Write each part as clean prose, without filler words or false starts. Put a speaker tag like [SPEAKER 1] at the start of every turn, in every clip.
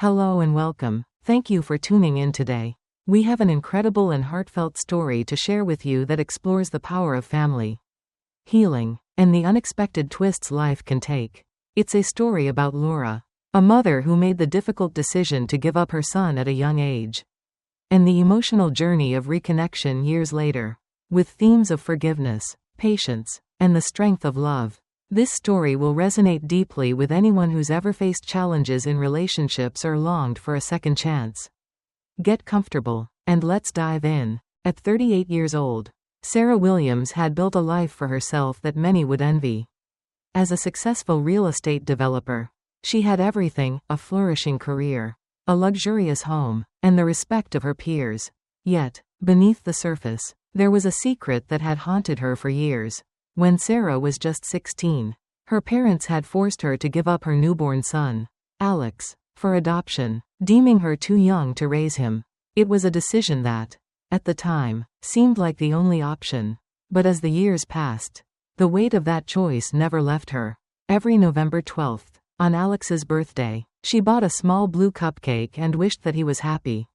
[SPEAKER 1] Hello and welcome. Thank you for tuning in today. We have an incredible and heartfelt story to share with you that explores the power of family, healing, and the unexpected twists life can take. It's a story about Laura, a mother who made the difficult decision to give up her son at a young age, and the emotional journey of reconnection years later, with themes of forgiveness, patience, and the strength of love. This story will resonate deeply with anyone who's ever faced challenges in relationships or longed for a second chance. Get comfortable, and let's dive in. At 38 years old, Sarah Williams had built a life for herself that many would envy. As a successful real estate developer, she had everything: a flourishing career, a luxurious home, and the respect of her peers. Yet, beneath the surface, there was a secret that had haunted her for years. When Sarah was just 16, her parents had forced her to give up her newborn son, Alex, for adoption, deeming her too young to raise him. It was a decision that, at the time, seemed like the only option. But as the years passed, the weight of that choice never left her. Every November 12th, on Alex's birthday, she bought a small blue cupcake and wished that he was happy,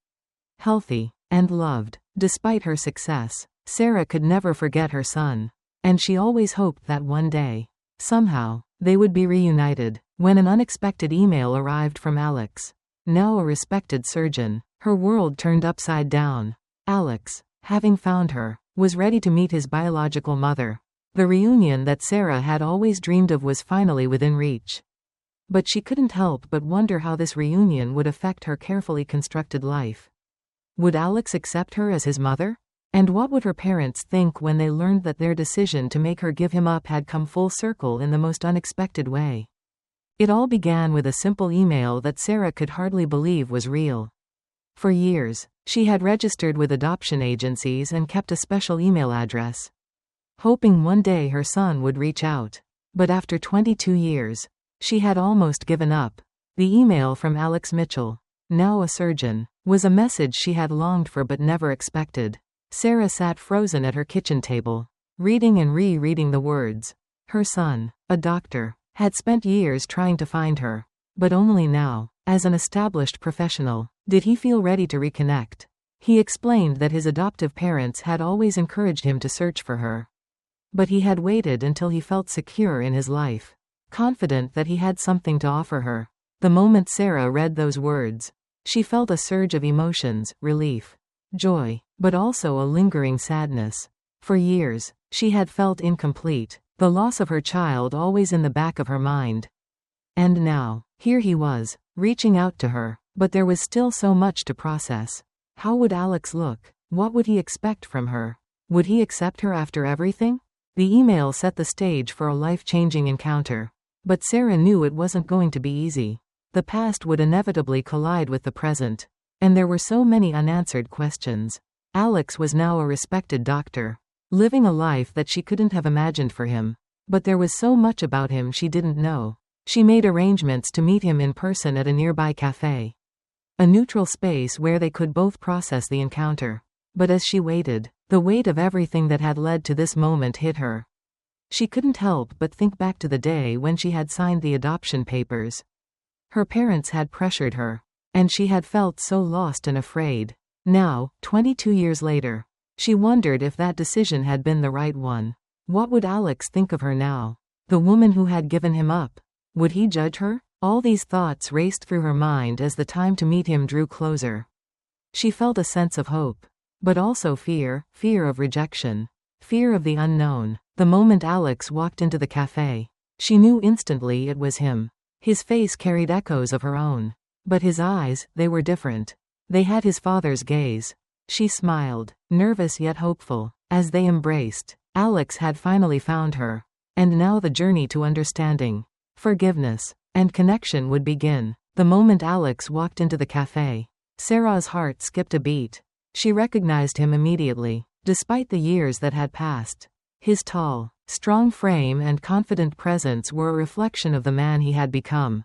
[SPEAKER 1] healthy, and loved. Despite her success, Sarah could never forget her son. And she always hoped that one day, somehow, they would be reunited. When an unexpected email arrived from Alex, now a respected surgeon, her world turned upside down. Alex, having found her, was ready to meet his biological mother. The reunion that Sarah had always dreamed of was finally within reach. But she couldn't help but wonder how this reunion would affect her carefully constructed life. Would Alex accept her as his mother? And what would her parents think when they learned that their decision to make her give him up had come full circle in the most unexpected way? It all began with a simple email that Sarah could hardly believe was real. For years, she had registered with adoption agencies and kept a special email address, hoping one day her son would reach out. But after 22 years, she had almost given up. The email from Alex Mitchell, now a surgeon, was a message she had longed for but never expected. Sarah sat frozen at her kitchen table, reading and rereading the words. Her son, a doctor, had spent years trying to find her. But only now, as an established professional, did he feel ready to reconnect. He explained that his adoptive parents had always encouraged him to search for her. But he had waited until he felt secure in his life, confident that he had something to offer her. The moment Sarah read those words, she felt a surge of emotions: relief, joy, but also a lingering sadness. For years, she had felt incomplete, the loss of her child always in the back of her mind. And now, here he was, reaching out to her, but there was still so much to process. How would Alex look? What would he expect from her? Would he accept her after everything? The email set the stage for a life-changing encounter. But Sarah knew it wasn't going to be easy. The past would inevitably collide with the present. And there were so many unanswered questions. Alex was now a respected doctor, living a life that she couldn't have imagined for him. But there was so much about him she didn't know. She made arrangements to meet him in person at a nearby cafe, a neutral space where they could both process the encounter. But as she waited, the weight of everything that had led to this moment hit her. She couldn't help but think back to the day when she had signed the adoption papers. Her parents had pressured her, and she had felt so lost and afraid. Now, 22 years later, she wondered if that decision had been the right one. What would Alex think of her now? The woman who had given him up. Would he judge her? All these thoughts raced through her mind as the time to meet him drew closer. She felt a sense of hope, but also fear of rejection, fear of the unknown. The moment Alex walked into the cafe, she knew instantly it was him. His face carried echoes of her own. But his eyes, they were different. They had his father's gaze. She smiled, nervous yet hopeful, as they embraced. Alex had finally found her. And now the journey to understanding, forgiveness, and connection would begin. The moment Alex walked into the cafe, Sarah's heart skipped a beat. She recognized him immediately, despite the years that had passed. His tall, strong frame and confident presence were a reflection of the man he had become.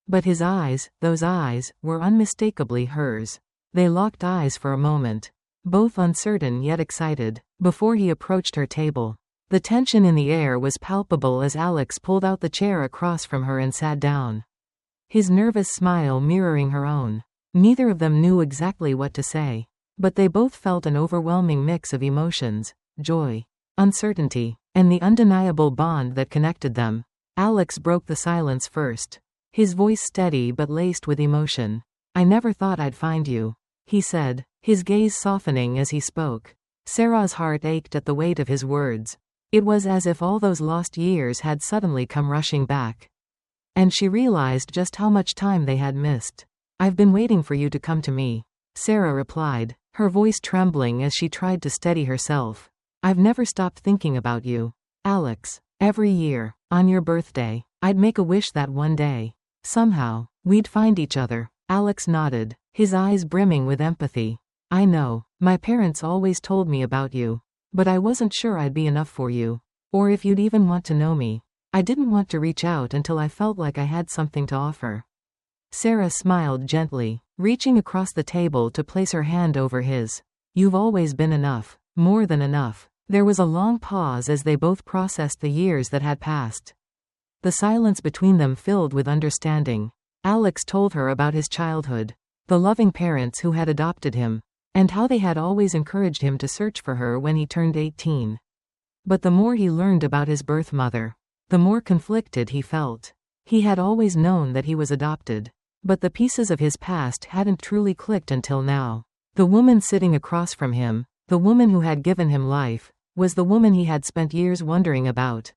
[SPEAKER 1] But his eyes, those eyes, were unmistakably hers. They locked eyes for a moment, both uncertain yet excited, before he approached her table. The tension in the air was palpable as Alex pulled out the chair across from her and sat down. his nervous smile mirroring her own. Neither of them knew exactly what to say, but they both felt an overwhelming mix of emotions: joy, uncertainty, and the undeniable bond that connected them. Alex broke the silence first, his voice steady but laced with emotion. "I never thought I'd find you," he said, his gaze softening as he spoke. Sarah's heart ached at the weight of his words. It was as if all those lost years had suddenly come rushing back. And she realized just how much time they had missed. "I've been waiting for you to come to me," Sarah replied, her voice trembling as she tried to steady herself. "I've never stopped thinking about you, Alex. Every year, on your birthday, I'd make a wish that one day, somehow, we'd find each other." Alex nodded, his eyes brimming with empathy. "I know, my parents always told me about you. But I wasn't sure I'd be enough for you. Or if you'd even want to know me. I didn't want to reach out until I felt like I had something to offer." Sarah smiled gently, reaching across the table to place her hand over his. "You've always been enough, more than enough." There was a long pause as they both processed the years that had passed. The silence between them filled with understanding. Alex told her about his childhood, the loving parents who had adopted him, and how they had always encouraged him to search for her when he turned 18. But the more he learned about his birth mother, the more conflicted he felt. He had always known that he was adopted, but the pieces of his past hadn't truly clicked until now. The woman sitting across from him, the woman who had given him life, was the woman he had spent years wondering about.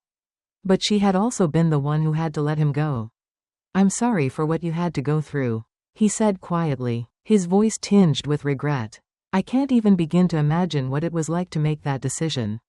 [SPEAKER 1] But she had also been the one who had to let him go. "I'm sorry for what you had to go through," he said quietly, his voice tinged with regret. "I can't even begin to imagine what it was like to make that decision.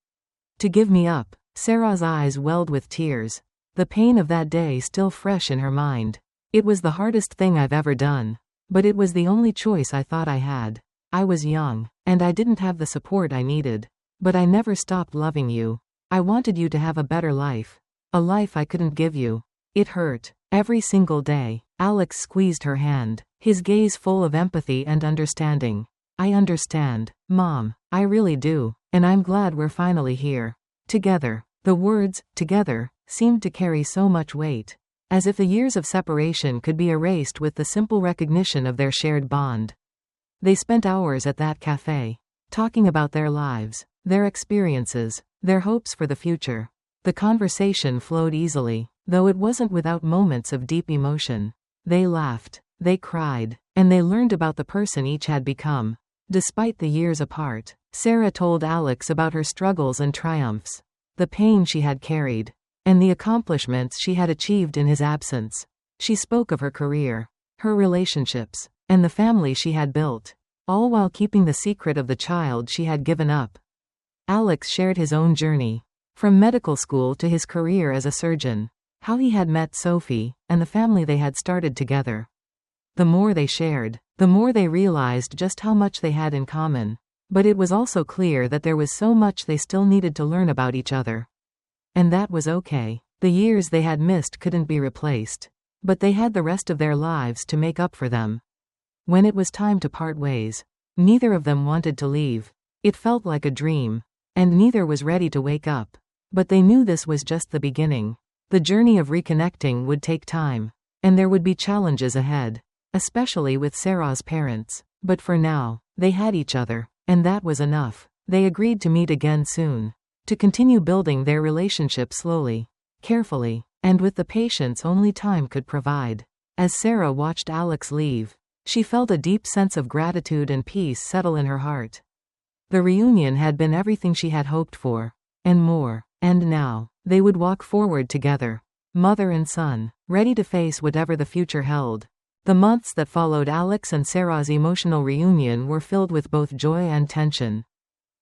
[SPEAKER 1] To give me up." Sarah's eyes welled with tears, the pain of that day still fresh in her mind. "It was the hardest thing I've ever done. But it was the only choice I thought I had. I was young, and I didn't have the support I needed. But I never stopped loving you. I wanted you to have a better life. A life I couldn't give you." It hurt. Every single day. Alex squeezed her hand, his gaze full of empathy and understanding. "I understand, Mom. I really do. And I'm glad we're finally here. Together." The words, "together," seemed to carry so much weight. As if the years of separation could be erased with the simple recognition of their shared bond. They spent hours at that cafe, talking about their lives, their experiences, their hopes for the future. The conversation flowed easily, though it wasn't without moments of deep emotion. They laughed, they cried, and they learned about the person each had become. Despite the years apart, Sarah told Alex about her struggles and triumphs, the pain she had carried, and the accomplishments she had achieved in his absence. She spoke of her career, her relationships, and the family she had built, all while keeping the secret of the child she had given up. Alex shared his own journey, from medical school to his career as a surgeon, how he had met Sophie, and the family they had started together. The more they shared, the more they realized just how much they had in common. But it was also clear that there was so much they still needed to learn about each other. And that was okay. The years they had missed couldn't be replaced. But they had the rest of their lives to make up for them. When it was time to part ways, neither of them wanted to leave. It felt like a dream, and neither was ready to wake up. But they knew this was just the beginning. The journey of reconnecting would take time, and there would be challenges ahead, especially with Sarah's parents. But for now, they had each other. And that was enough. They agreed to meet again soon, to continue building their relationship slowly, carefully, and with the patience only time could provide. As Sarah watched Alex leave, she felt a deep sense of gratitude and peace settle in her heart. The reunion had been everything she had hoped for, and more. And now, they would walk forward together, mother and son, ready to face whatever the future held. The months that followed Alex and Sarah's emotional reunion were filled with both joy and tension.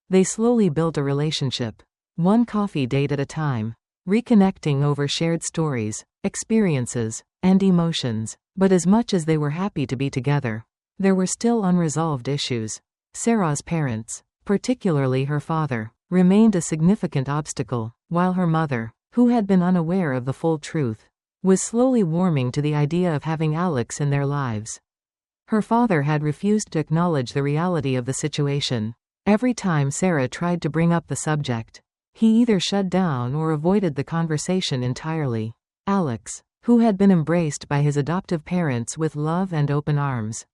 [SPEAKER 1] They slowly built a relationship, one coffee date at a time, reconnecting over shared stories, experiences, and emotions. But as much as they were happy to be together, there were still unresolved issues. Sarah's parents, particularly her father, remained a significant obstacle, while her mother, who had been unaware of the full truth, was slowly warming to the idea of having Alex in their lives. Her father had refused to acknowledge the reality of the situation. Every time Sarah tried to bring up the subject, he either shut down or avoided the conversation entirely. Alex, who had been embraced by his adoptive parents with love and open arms,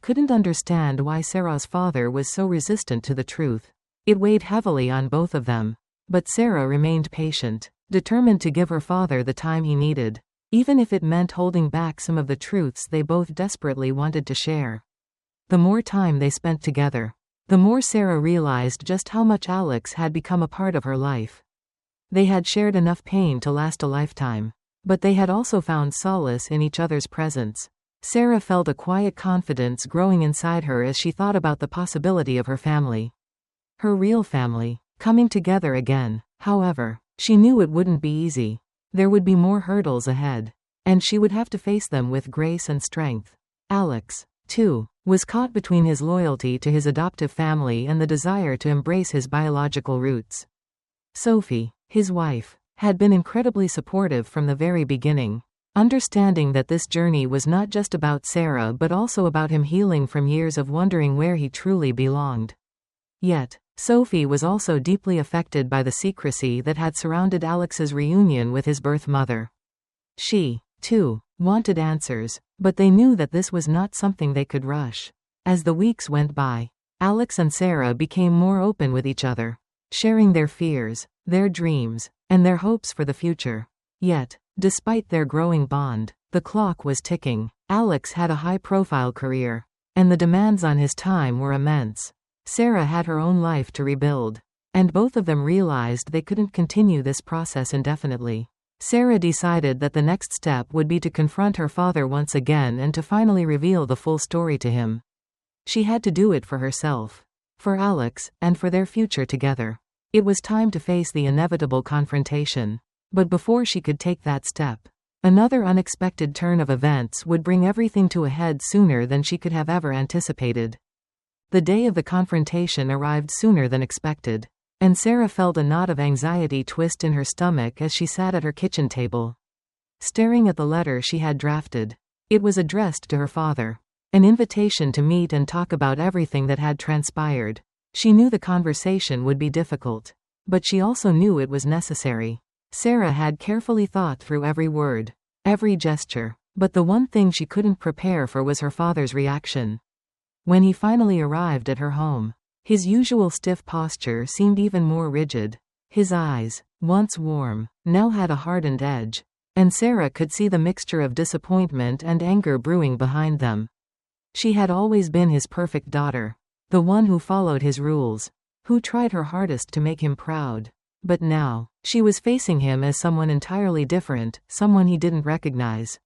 [SPEAKER 1] couldn't understand why Sarah's father was so resistant to the truth. It weighed heavily on both of them. But Sarah remained patient, determined to give her father the time he needed, even if it meant holding back some of the truths they both desperately wanted to share. The more time they spent together, the more Sarah realized just how much Alex had become a part of her life. They had shared enough pain to last a lifetime, but they had also found solace in each other's presence. Sarah felt a quiet confidence growing inside her as she thought about the possibility of her family. Her real family, coming together again. However, she knew it wouldn't be easy. There would be more hurdles ahead, and she would have to face them with grace and strength. Alex, too, was caught between his loyalty to his adoptive family and the desire to embrace his biological roots. Sophie, his wife, had been incredibly supportive from the very beginning, understanding that this journey was not just about Sarah but also about him healing from years of wondering where he truly belonged. Yet, Sophie was also deeply affected by the secrecy that had surrounded Alex's reunion with his birth mother. She, too, wanted answers, but they knew that this was not something they could rush. As the weeks went by, Alex and Sarah became more open with each other, sharing their fears, their dreams, and their hopes for the future. Yet, despite their growing bond, the clock was ticking. Alex had a high-profile career, and the demands on his time were immense. Sarah had her own life to rebuild, and both of them realized they couldn't continue this process indefinitely. Sarah decided that the next step would be to confront her father once again and to finally reveal the full story to him. She had to do it for herself, for Alex, and for their future together. It was time to face the inevitable confrontation. But before she could take that step, another unexpected turn of events would bring everything to a head sooner than she could have ever anticipated. The day of the confrontation arrived sooner than expected, and Sarah felt a knot of anxiety twist in her stomach as she sat at her kitchen table, staring at the letter she had drafted. It was addressed to her father, an invitation to meet and talk about everything that had transpired. She knew the conversation would be difficult, but she also knew it was necessary. Sarah had carefully thought through every word, every gesture, but the one thing she couldn't prepare for was her father's reaction. When he finally arrived at her home, his usual stiff posture seemed even more rigid. His eyes, once warm, now had a hardened edge, and Sarah could see the mixture of disappointment and anger brewing behind them. She had always been his perfect daughter, the one who followed his rules, who tried her hardest to make him proud. But now, she was facing him as someone entirely different, someone he didn't recognize.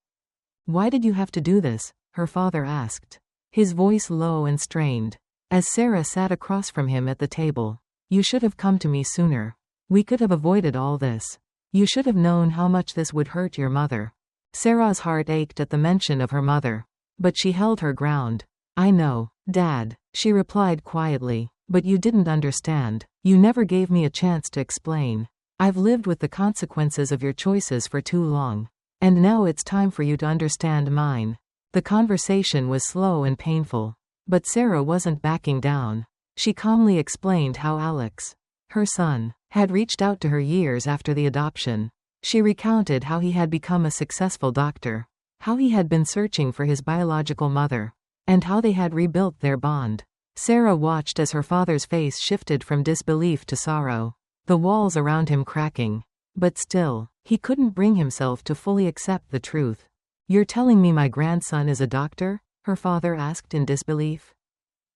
[SPEAKER 1] "Why did you have to do this?" her father asked, his voice low and strained, as Sarah sat across from him at the table. "You should have come to me sooner. We could have avoided all this. You should have known how much this would hurt your mother." Sarah's heart ached at the mention of her mother, but she held her ground. "I know, Dad," she replied quietly, "but you didn't understand. You never gave me a chance to explain. I've lived with the consequences of your choices for too long, and now it's time for you to understand mine." The conversation was slow and painful, but Sarah wasn't backing down. She calmly explained how Alex, her son, had reached out to her years after the adoption. She recounted how he had become a successful doctor, how he had been searching for his biological mother, and how they had rebuilt their bond. Sarah watched as her father's face shifted from disbelief to sorrow, the walls around him cracking. But still, he couldn't bring himself to fully accept the truth. "You're telling me my grandson is a doctor?" her father asked in disbelief,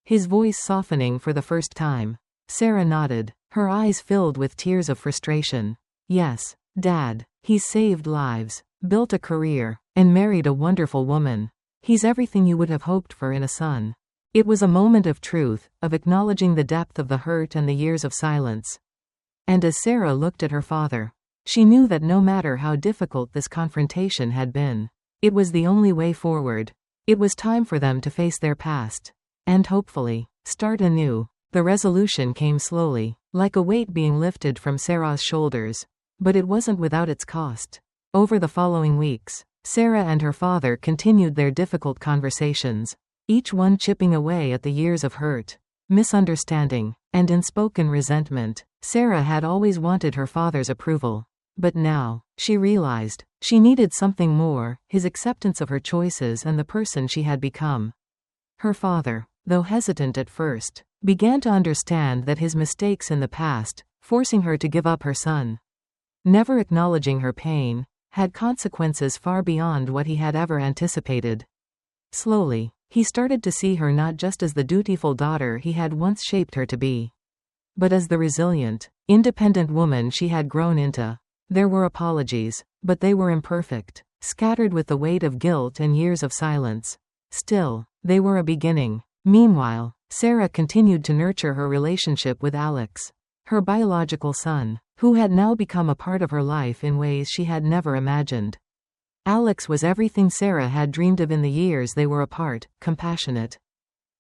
[SPEAKER 1] his voice softening for the first time. Sarah nodded, her eyes filled with tears of frustration. "Yes, Dad. He's saved lives, built a career, and married a wonderful woman. He's everything you would have hoped for in a son." It was a moment of truth, of acknowledging the depth of the hurt and the years of silence. And as Sarah looked at her father, she knew that no matter how difficult this confrontation had been, it was the only way forward. It was time for them to face their past, and hopefully, start anew. The resolution came slowly, like a weight being lifted from Sarah's shoulders. But it wasn't without its cost. Over the following weeks, Sarah and her father continued their difficult conversations, each one chipping away at the years of hurt, misunderstanding, and unspoken resentment. Sarah had always wanted her father's approval, But now, she realized, she needed something more, his acceptance of her choices and the person she had become. Her father, though hesitant at first, began to understand that his mistakes in the past, forcing her to give up her son, never acknowledging her pain, had consequences far beyond what he had ever anticipated. Slowly, he started to see her not just as the dutiful daughter he had once shaped her to be, but as the resilient, independent woman she had grown into. There were apologies, but they were imperfect, scattered with the weight of guilt and years of silence. Still, they were a beginning. Meanwhile, Sarah continued to nurture her relationship with Alex, her biological son, who had now become a part of her life in ways she had never imagined. Alex was everything Sarah had dreamed of in the years they were apart: compassionate,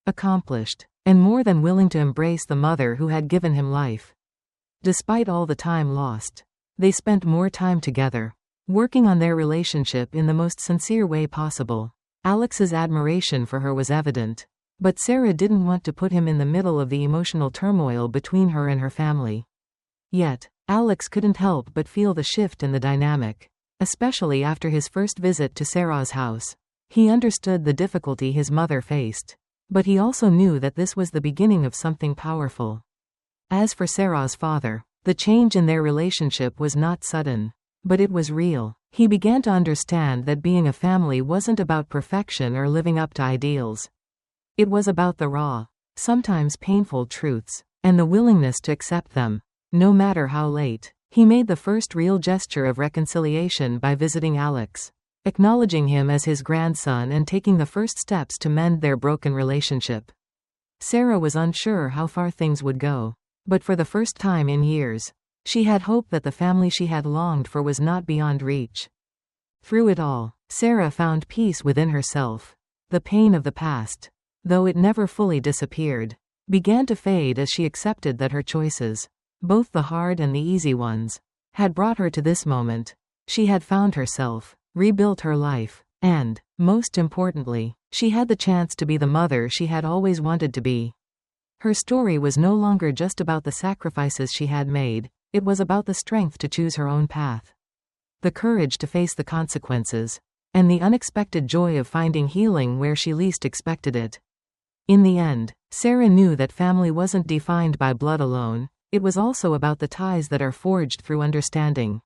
[SPEAKER 1] accomplished, and more than willing to embrace the mother who had given him life. Despite all the time lost, they spent more time together, working on their relationship in the most sincere way possible. Alex's admiration for her was evident, but Sarah didn't want to put him in the middle of the emotional turmoil between her and her family. Yet, Alex couldn't help but feel the shift in the dynamic, especially after his first visit to Sarah's house. He understood the difficulty his mother faced, but he also knew that this was the beginning of something powerful. As for Sarah's father, the change in their relationship was not sudden, but it was real. He began to understand that being a family wasn't about perfection or living up to ideals. It was about the raw, sometimes painful truths, and the willingness to accept them, no matter how late. He made the first real gesture of reconciliation by visiting Alex, acknowledging him as his grandson and taking the first steps to mend their broken relationship. Sarah was unsure how far things would go, but for the first time in years, she had hope that the family she had longed for was not beyond reach. Through it all, Sarah found peace within herself. The pain of the past, though it never fully disappeared, began to fade as she accepted that her choices, both the hard and the easy ones, had brought her to this moment. She had found herself, rebuilt her life, and, most importantly, she had the chance to be the mother she had always wanted to be. Her story was no longer just about the sacrifices she had made, it was about the strength to choose her own path, the courage to face the consequences, and the unexpected joy of finding healing where she least expected it. In the end, Sarah knew that family wasn't defined by blood alone, it was also about the ties that are forged through understanding,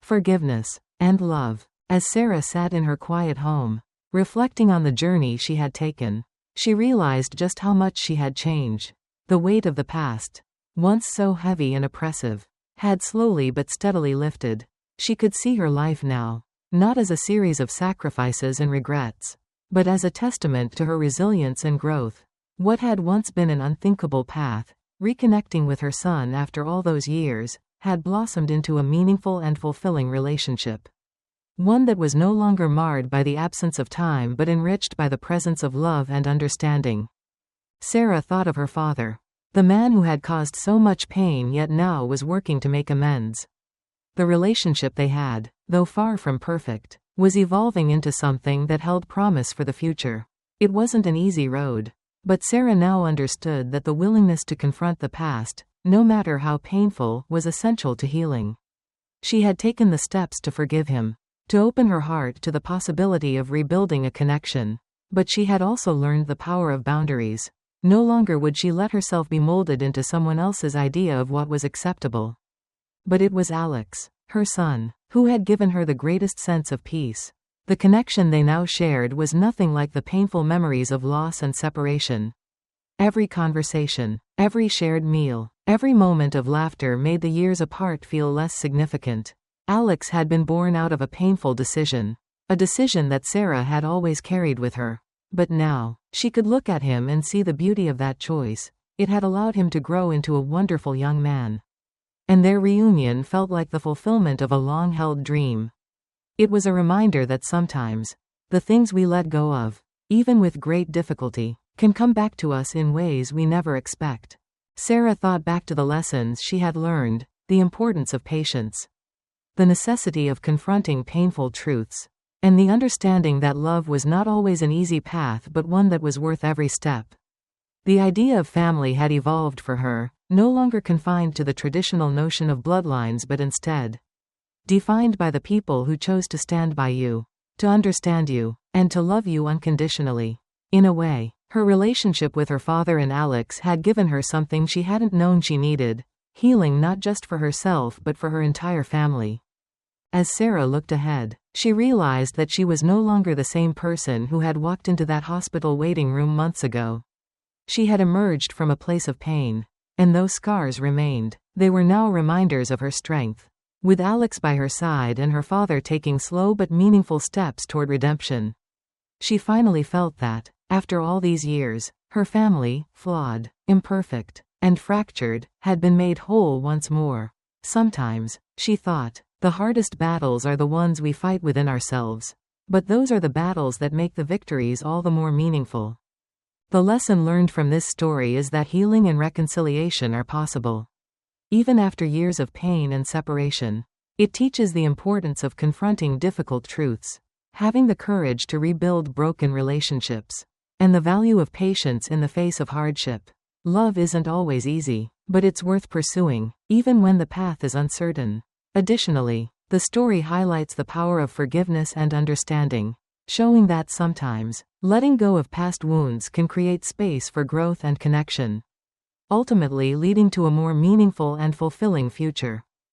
[SPEAKER 1] forgiveness, and love. As Sarah sat in her quiet home, reflecting on the journey she had taken, she realized just how much she had changed. The weight of the past, once so heavy and oppressive, had slowly but steadily lifted. She could see her life now, not as a series of sacrifices and regrets, but as a testament to her resilience and growth. What had once been an unthinkable path, reconnecting with her son after all those years, had blossomed into a meaningful and fulfilling relationship. One that was no longer marred by the absence of time but enriched by the presence of love and understanding. Sarah thought of her father, the man who had caused so much pain yet now was working to make amends. The relationship they had, though far from perfect, was evolving into something that held promise for the future. It wasn't an easy road, but Sarah now understood that the willingness to confront the past, no matter how painful, was essential to healing. She had taken the steps to forgive him, to open her heart to the possibility of rebuilding a connection. But she had also learned the power of boundaries. No longer would she let herself be molded into someone else's idea of what was acceptable. But it was Alex, her son, who had given her the greatest sense of peace. The connection they now shared was nothing like the painful memories of loss and separation. Every conversation, every shared meal, every moment of laughter made the years apart feel less significant. Alex had been born out of a painful decision, a decision that Sarah had always carried with her. But now, she could look at him and see the beauty of that choice. It had allowed him to grow into a wonderful young man. And their reunion felt like the fulfillment of a long-held dream. It was a reminder that sometimes, the things we let go of, even with great difficulty, can come back to us in ways we never expect. Sarah thought back to the lessons she had learned, the importance of patience, the necessity of confronting painful truths, and the understanding that love was not always an easy path but one that was worth every step. The idea of family had evolved for her, no longer confined to the traditional notion of bloodlines but instead defined by the people who chose to stand by you, to understand you, and to love you unconditionally. In a way, her relationship with her father and Alex had given her something she hadn't known she needed, healing not just for herself but for her entire family. As Sarah looked ahead, she realized that she was no longer the same person who had walked into that hospital waiting room months ago. She had emerged from a place of pain, and though scars remained, they were now reminders of her strength. With Alex by her side and her father taking slow but meaningful steps toward redemption, she finally felt that, after all these years, her family, flawed, imperfect, and fractured, had been made whole once more. Sometimes, she thought, the hardest battles are the ones we fight within ourselves. But those are the battles that make the victories all the more meaningful. The lesson learned from this story is that healing and reconciliation are possible. Even after years of pain and separation, it teaches the importance of confronting difficult truths, having the courage to rebuild broken relationships, and the value of patience in the face of hardship. Love isn't always easy, but it's worth pursuing, even when the path is uncertain. Additionally, the story highlights the power of forgiveness and understanding, showing that sometimes, letting go of past wounds can create space for growth and connection, ultimately leading to a more meaningful and fulfilling future.